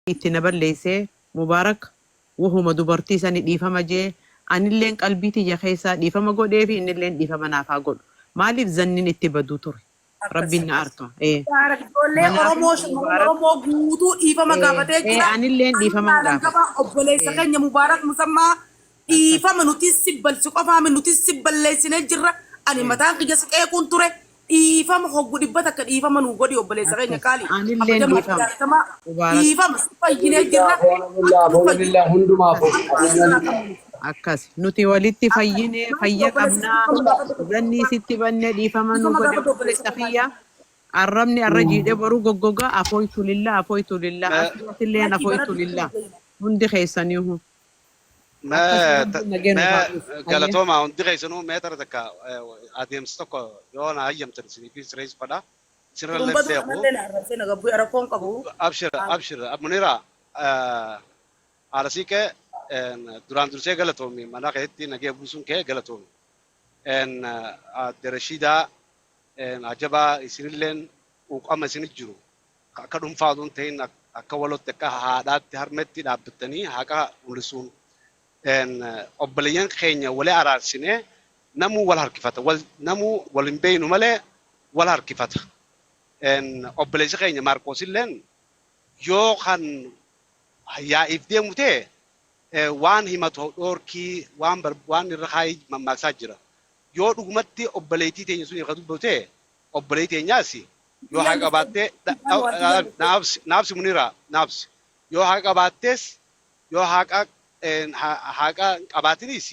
اتنبر ليسي مبارك وهو مدبرتي سني ديفما جي أن اللين قلبيتي يا خيسا ديفما قول إيه في إن اللين ديفما نافع قول مالي بزنين اتبدو تري ربي ناركا إيه Barak ijoollee منافع Oromoo shamarran مبارك Oromoo guutuu dhiifama إيه gaafatee إيه jira. أن اللين Ani ديفما maalan نافع qaba obboleessa إيه keenya Mubaarak Musammaa أكس dhiifama nuti sibbalsi qofaami nuti sibballeessinee jirra. Ani إيه mataan kiyya siqee kun ture dhiifama hoggu dhibbata akka dhiifama nu godhi obboleessa keenya أكس qaali. أن اللين Kabajamaa fi ديفما jaallatamaa مبارك dhiifama si fayyinee jirra. Akka nu الحمد fayyine لله هندما أكس فوق akka sirraa مبارك qabnu. أكس نوتي ولدتي Akka فيني maaliif فيا obboleessa قبنا dhiifama gaafate زني ستي بني ديفما dhiifama نوغو gaafate دبر obboleessa keenya السخية عرمني الرجيد برو جوجا أفويت لله أفويت لله ما أسرت اللي أنا maakii أفويت baratti لله fayyine. هندي خيسانيوه أكس ما ربي نجينا ما فاروس هيا قالتهم عن دقيقة سنو ما ترى ذكا أديم ستوك يونا أيام ترسيني في سريس فدا سر Kun اللي badu سيقو amallee na arrabsee na gabbu rakkoon qabu. أبشر أبشر أب منيرة على سيك duraan dursee galatoomii mana keessatti nagee buusuun kee galatoomii Rashida ajabaa isinilleen quuqama isinit jiru akka dhuunfaaduun ta'in akka walotti akka haadhaatti harmetti dhaabbattanii haqa mul'isuun obboleeyyan keenya walee araarsinee namuu wal harkifata namuu wal hin beeynu malee wal harkifata obboleessi keenya Maarqoosilleen yoo kan yaa'iif deemu ta'e waan himatu dhoorkii waan irra kaayee mammaaksaa jira yoo dhugumatti obboleettii teenya sun irra dubbate obboleettii teenyaas yoo haa qabaattee naabsi munira naabsi yoo haa qabaattees yoo haqa qabaatiniis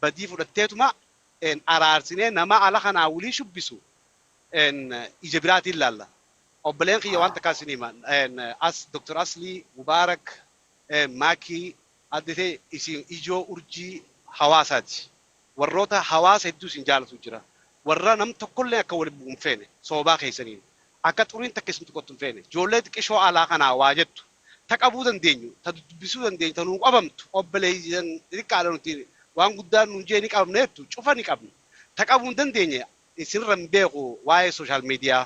badii fudhatteetuma araarsinee nama ala kanaa wulii shubbisu ija biraatiin ilaalla obboleen kiyya waan takkaa isin hima Dr. Aslii Mubaarak Maakii addete isin ijoo urjii hawaasaati warroota hawaasa hedduu isin jaalatu jira warra nam tokkollee akka wal bu'uun feene soobaa keessaniin akka xuriin takka isin tuqottu hin feene ijoollee xiqqishoo alaa kanaa waa jettu ta qabuu dandeenyu ta dubbisuu dandeenyu ta nuu qabamtu obboleeyyan xiqqaadha nuti waan guddaan nuun jee ni qabne jettu cufa ni qabnu ta qabuu hin dandeenye isinirra hin beeku waa'ee sooshaal miidiyaa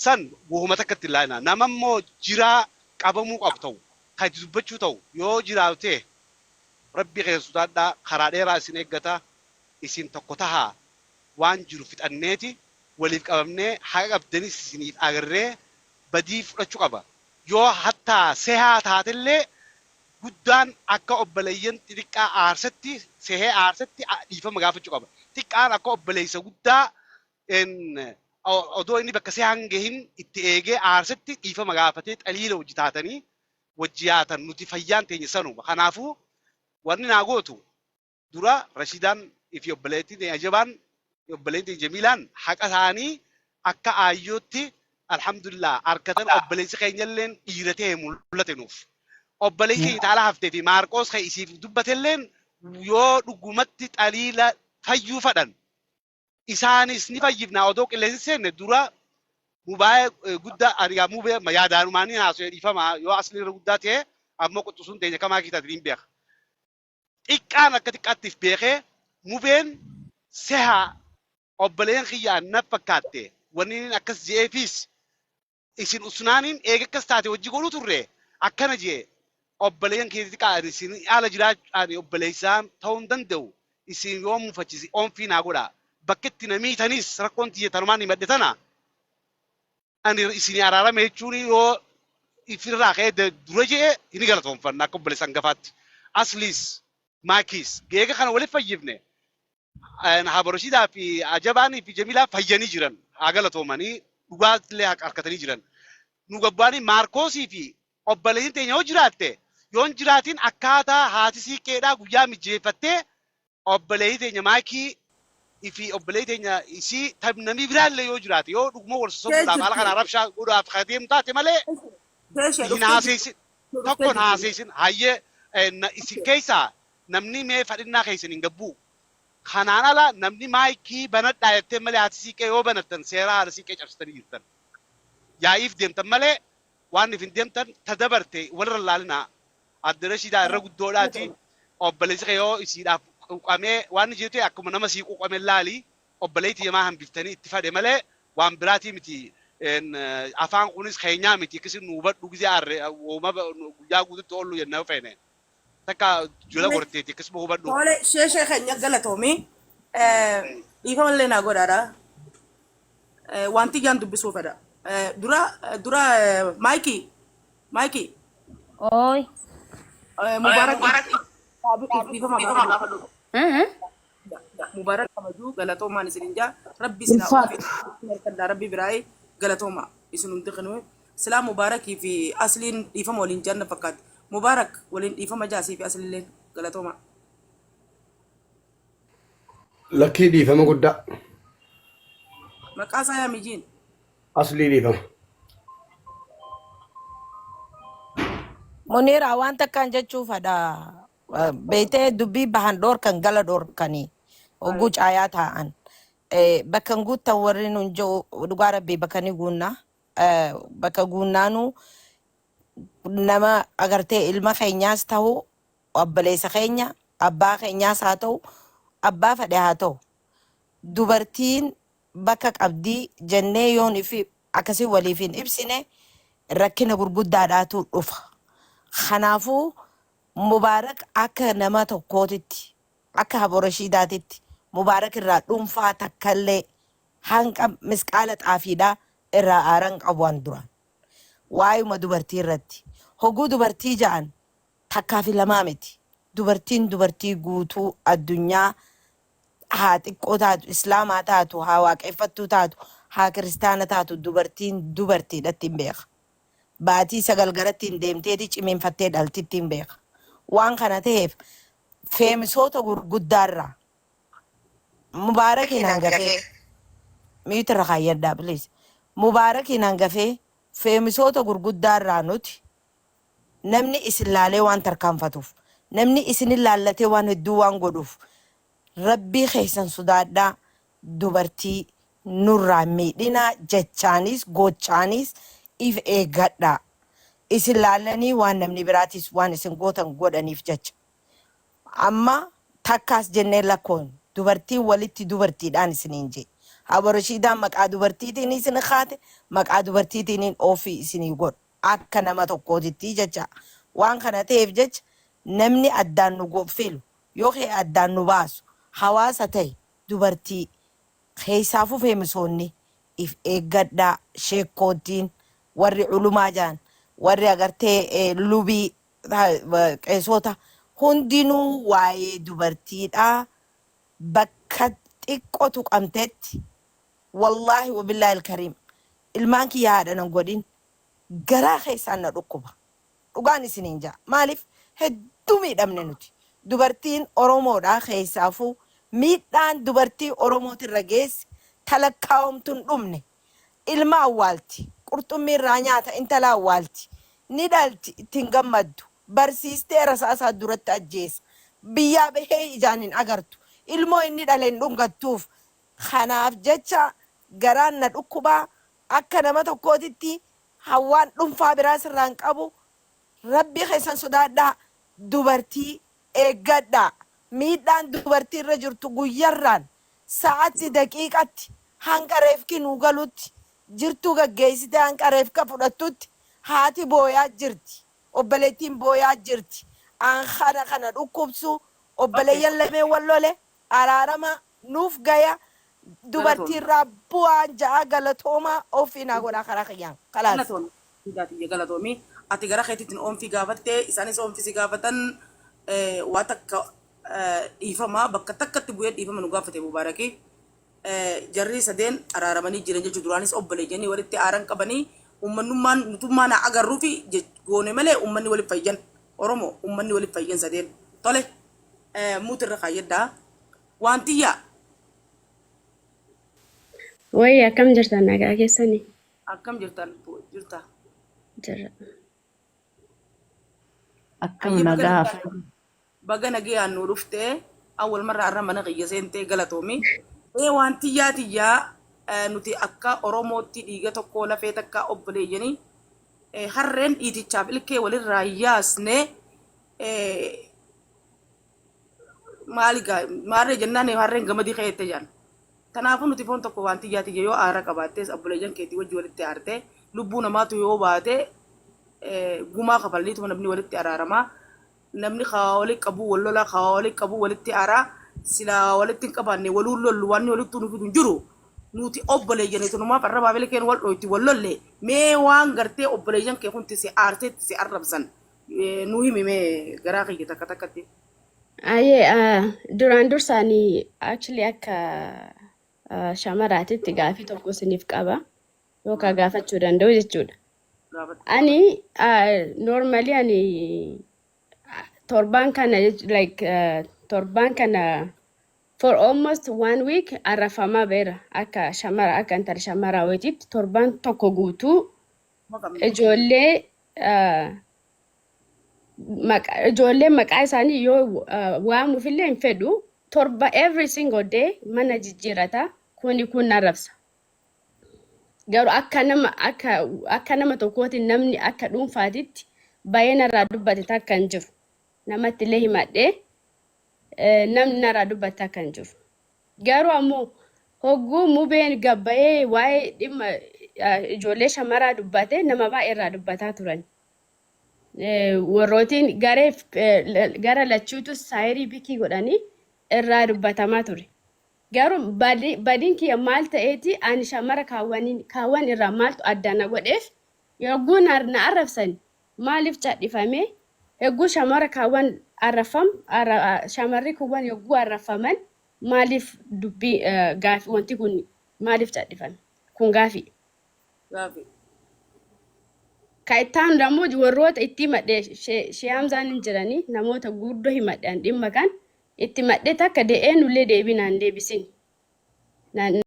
san wuhuma takkatti ilaana nama immoo jiraa qabamuu qabu ta'u kan itti dubbachuu ta'u yoo jiraatee rabbi keessuudhaadhaa karaa dheeraa isin eeggata isin tokko tahaa waan jiru fixanneeti waliif qabamnee haqa qabdanis isiniif agarree badii fudhachuu qaba yoo hattaa sehaa taatellee guddaan akka obboleeyyan xixiqqaa aarsatti sehee aarsatti dhiifama gaafachuu qaba xiqqaan akka obboleessa guddaa odoo inni bakka sehaan gahin itti eegee aarsatti dhiifama gaafatee xaliila hojii taatanii wajji yaatan nuti fayyaan teenya sanuma kanaafuu wanni naa gootu dura Rashidaan ifi obboleettiin ajabaan obboleettiin Jamiilaan haqa isaanii akka aayyootti alhamdulillah harkatan obboleessi keenyalleen dhiiratee mul'ate nuuf obboleessi keenya taala haftee fi Maarqoos kan isiif dubbatelleen yoo dhugumatti xaliila fayyuu fadhan isaanis ni fayyifna odoo qilleensi seenne dura mubaayee guddaa ariyaa mubee yaadaanumaanii haasoo dhiifama yoo asli irra guddaa ta'e ammoo quxusuun teenya kamaa kiitaatti hin beeka xiqqaan akka xiqqaattiif beekee mubeen sehaa obboleen kiyyaan na fakkaatte wanni akkas je'eefis isin usnaaniin eega akkas taate wajji godhuu turre akkana jee obboleen keessatti qaadhi isin haala jiraachaan obboleessaan ta'uu hin danda'u isin yoo muufachisi oonfii naa godhaa bakka itti namiitanis rakkoon xiyyeettanumaan himadhe tana ani isin araarame jechuun yoo ifirraa ka'ee dura je'e hin galatoonfanna akka obboleessa hangafaatti asliis Maakis geega kana waliif fayyifne Habaroshidaa fi Ajabaanii fi Jamiilaa fayyanii jiran haa galatoomanii dhugaatillee harkatanii jiran nu gabbaanii Maarkoosii fi obboleeyyin teenya yoo jiraatte yoon jiraatiin akkaataa haati siiqqeedhaa guyyaa mijeeffattee obboleeyyi teenya Maakii fi obboleeyyi teenya isii namni biraallee yoo jiraate yoo dhuguma wal sosobuudhaaf haala kana rabshaa godhaaf kan deemu taate malee hin haaseessin tokkoon haaseessin hayyee isin keessaa namni mee fadhinnaa keessan hin gabbu kanaan ala namni maayikii banadhaa jettee malee haati siiqqee yoo banattan seeraa haala siiqqee cabsitanii jirtan yaa'iif deemtan malee waan if hin deemtan ta dabarte walirra laalinaa adda Rashidaa irra guddoodhaati obboleessi kee yoo isiidhaaf quuqamee waan jirte akkuma nama sii quuqame laali obboleetti yamaa hambiftanii itti fadhe malee waan biraatii miti En afaan kunis keenyaa miti akkasi nu hubadhu gisee arre uuma guyyaa guututti oollu jennee feene. Takka jula gorteeti akkasuma hubadhu. Tole shee keenya galatoomi. Dhiifamallee naa godhaadha. Wanti ijaan dubbisuu fedha. Dura Maayikii. Oi. Mubaarak dhiifama gaafadhu. Mubaarak kabajuu galatoomaan isin jaa rabbi isin haa rabbi biraayee galatooma isin hundi kennu silaa mubaarakii fi asliin dhiifama waliin janna fakkaatti mubaarak waliin dhiifama jaasii fi asliilleen galatooma. Lakkii dhiifama guddaa. Maqaa isaa yaa mijiin. Aslii dhiifama. Munira waan takkaan jechuufadha. Beetee dubbii bahan dhoorkan gala dhoorkanii oguu caayaa taa'an. Bakkan guuttan warri nun jiru dhugaa rabbii bakka ni guunnaa. Bakka guunnaanu nama agartee ilma keenyaas ta'u obboleessa keenya abbaa keenyaas haa ta'u abbaa fedhe haa ta'u. Dubartiin bakka qabdii jennee yoon ifi akkasii waliif hin ibsine rakkina gurguddaadhaatu dhufa. Kanaafuu Mubaarak akka nama tokkootitti akka Haboo Rashiidaatitti Mubaarak irraa dhuunfaa takkallee hanqa misqaala xaafiidhaa irraa aaran qabu waan duraan. Waayuma dubartii irratti hoguu dubartii ja'an takkaa fi lamaa miti. Dubartiin dubartii guutuu addunyaa haa xiqqoo taatu islaamaa taatu haa waaqeffattuu taatu haa kiristaana taatu dubartiin dubartiidhatti hin beeka. Baatii sagal garatti hin deemteeti cimeenfattee dhaltitti hin beeka. Waan kana ta'eef feemisoota gurguddaarraa Mubaarakiin hangafee miiti irra kaayyaddaa please. Mubaarakiin hangafee feemisoota gurguddaarraa nuti namni isin laalee waan tarkaanfatuuf namni isin ilaallatee waan hedduu waan godhuuf rabbii keessan sodaadhaa dubartii nurraa miidhinaa jechaanis gochaanis if eeggadhaa. Isin laalanii waan namni biraatis waan isin gootan godhaniif jecha. Amma takkaas jennee lakkoon dubartiin walitti dubartiidhaan isiniin jee. Haboo Rashiidaan maqaa dubartiitiin isin kaate maqaa dubartiitiin ofii isinii godhu akka nama tokkootitti jecha. Waan kana ta'eef jecha namni addaan nu filu yookiin addaan nu baasu hawaasa ta'e dubartii keessaafuu feemisoonni if eeggadhaa sheekkoottiin warri ulumaa jaan warri agartee lubii qeessota hundinuu waa'ee dubartiidhaa bakka xiqqoo tuqamtetti wallaahi wabillaahi alkariim ilmaan kiyyaa haadhanan godhin garaa keessaan na dhukkuba. Dhugaan isiniin jaa maaliif hedduu miidhamne nuti dubartiin Oromoodhaa keessaafuu miidhaan dubartii Oromootirra geesse talakkaa'omtuun dhumne ilma awwaalti. Qurxummii irraa nyaata intala awwaalti ni dhalti ittiin gammaddu barsiistee rasaasaa duratti ajjeessa biyyaa bahee ijaan hin agartu ilmoo inni dhale hin dhungattuuf. Kanaaf jecha garaan na dhukkubaa akka nama tokkootitti hawaan dhuunfaa biraas irraan qabu rabbii keessan sodaadhaa dubartii eeggadhaa. Miidhaan dubartii irra jirtu guyyarraan sa'aatti daqiiqatti hanga reefki nuu galutti jirtuu gaggeessite hanga reefka fudhattutti haati booyaa jirti obboleettiin booyaa jirti. An kana dhukkubsu obboleeyyan lamee wallole araarama nuuf gaya dubartii irraa bu'aan ja'a galatoomaa ofii naa godhaa karaa kiyyaan kalaas. Galatoomi ati gara keetiitiin oomfii gaafattee isaanis oomfii si gaafatan waa takka dhiifamaa bakka takkatti bu'ee dhiifama nu gaafate Mubaarakii. Jarri sadeen araaramanii jiran jechuudha. Duraanis obboleeyyanii walitti aaran qabanii uummanummaan nutummaan agarruu fi goone malee uummanni waliif fayyan Oromoo uummanni waliif fayyan sadeen. Tole muutirra kaayyaddaa waantiyyaa. Wayii akkam jirtan nagaa keessanii? Akkam jirtan jirta? Jirra. Akkam nagaa. Baga nagayaan nu dhuftee awwal marra arra mana qiyya seentee galatoomi. Waantiyyaa nuti akka Oromootti dhiiga tokko lafee takka obboleeyyanii harreen dhiitichaaf ilkee walirraa yaasne maali gaa maarree jennaan harreen gamadii keette jaan Kanaafuu nuti foon tokko waan xiyyaati yoo aara qabaattees abboleeyyan keetii wajji walitti aartee lubbuu namaatu yoo baate gumaa kafalliituma namni walitti araaramaa namni kaa walitti qabu wallola kaa walitti qabu walitti aaraa sila walitti hin qabaanne waluun lollu waan walitti nuuf hin jiru nuti obboleeyyan tunumaaf arrabaa bile keen wal dhoyti wallolle mee waan gartee obboleeyyan kee kunti si aarteetti si arrabsan nu himi mee garaa kiyya takka takkatti. Duraan dursaanii actually akka shamaraatitti gaafii tokko isiniif qaba yookaan gaafachuu danda'u jechuudha. Ani normally ani torban kana torban kana for almost 1 week arrafamaa beera akka intala shamaraa wajjitti torban tokko guutuu ijoollee maqaa isaanii yoo waamuufillee hin fedhu torba every single day mana jijjiirata kun arrabsa. Garuu akka nama tokkooti namni akka dhuunfaatitti baay'ee narraa dubbate takka hin jiru. Namatti illee himadhee namni narraa dubbate takka hin jiru. Garuu ammoo hogguu mubeen gabbayee waa'ee dhimma ijoollee shamaraa dubbate nama baay'ee irraa dubbataa turan. Warrootiin gara lachuutu saayirii bikii godhanii irraa dubbatamaa ture. Garuu badiin kiyya maal ta'eeti ani shamara kaawwan irraa maaltu addana godheef yogguu na arrabsan maaliif cadhifame yogguu shamara kaawwan shamarri kuwwan yogguu arrafaman maaliif dubbii gaafii wanti kun maaliif cadhifame kun gaafii. Kaitaan dammoo warroota itti himadhee Shehamzaan hin jiranii namoota guddoo himadhaan dhimma kan itti himadhee takka dee'ee nullee deebinaan deebisin.